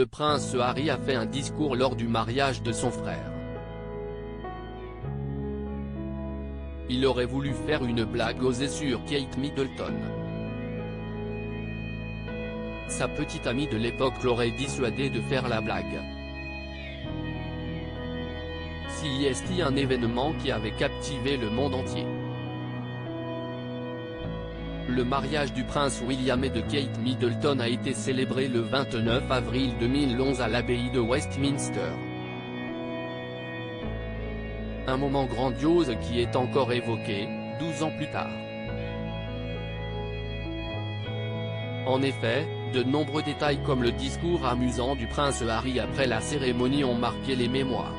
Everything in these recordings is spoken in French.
le prince Harry a fait un discours lors du mariage de son frère. Il aurait voulu faire une blague osée sur Kate Middleton. Sa petite amie de l'époque l'aurait dissuadé de faire la blague. C'est un événement qui avait captivé le monde entier. Le mariage du prince William et de Kate Middleton a été célébré le 29 avril 2011 à l'abbaye de Westminster. Un moment grandiose qui est encore évoqué, 12 ans plus tard. En effet, de nombreux détails comme le discours amusant du prince Harry après la cérémonie ont marqué les mémoires.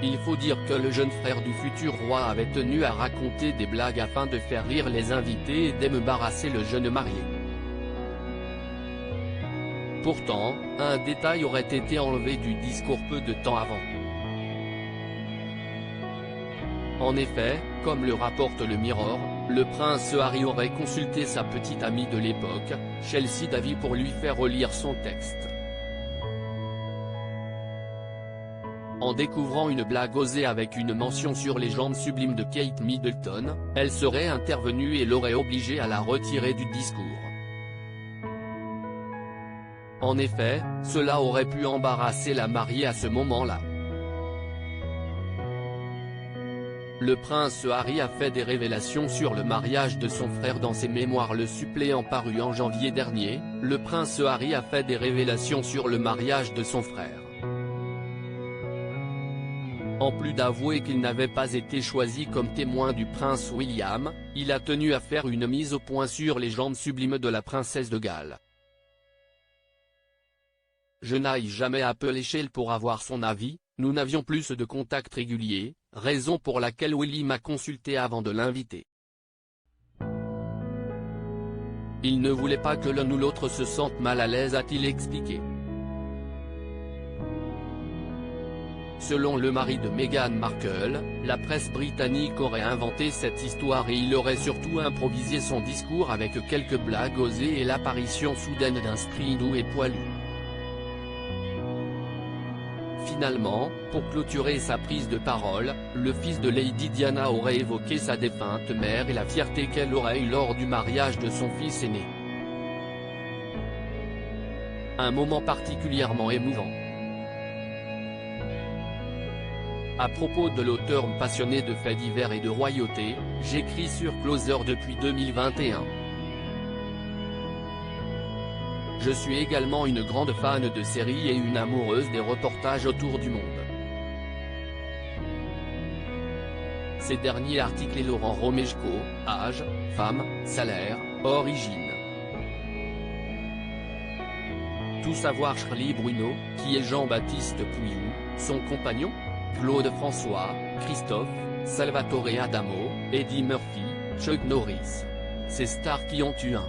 Il faut dire que le jeune frère du futur roi avait tenu à raconter des blagues afin de faire rire les invités et d'embarrasser le jeune marié. Pourtant, un détail aurait été enlevé du discours peu de temps avant. En effet, comme le rapporte le Mirror, le prince Harry aurait consulté sa petite amie de l'époque, Chelsea Davy, pour lui faire relire son texte. En découvrant une blague osée avec une mention sur les jambes sublimes de Kate Middleton, elle serait intervenue et l'aurait obligé à la retirer du discours. En effet, cela aurait pu embarrasser la mariée à ce moment-là. Le prince Harry a fait des révélations sur le mariage de son frère dans ses mémoires. Le suppléant paru en janvier dernier, le prince Harry a fait des révélations sur le mariage de son frère. En plus d'avouer qu'il n'avait pas été choisi comme témoin du prince William, il a tenu à faire une mise au point sur les jambes sublimes de la princesse de Galles. Je n'aille jamais appelé Shell pour avoir son avis, nous n'avions plus de contact régulier, raison pour laquelle Willy m'a consulté avant de l'inviter. Il ne voulait pas que l'un ou l'autre se sente mal à l'aise, a-t-il expliqué. Selon le mari de Meghan Markle, la presse britannique aurait inventé cette histoire et il aurait surtout improvisé son discours avec quelques blagues osées et l'apparition soudaine d'un stridou et poilu. Finalement, pour clôturer sa prise de parole, le fils de Lady Diana aurait évoqué sa défunte mère et la fierté qu'elle aurait eue lors du mariage de son fils aîné. Un moment particulièrement émouvant. À propos de l'auteur passionné de faits divers et de royauté, j'écris sur Closer depuis 2021. Je suis également une grande fan de séries et une amoureuse des reportages autour du monde. Ces derniers articles et Laurent Romeshko, âge, femme, salaire, origine. Tout savoir Charlie Bruno, qui est Jean-Baptiste Pouillou, son compagnon, Claude François, Christophe, Salvatore Adamo, Eddie Murphy, Chuck Norris. Ces stars qui ont eu un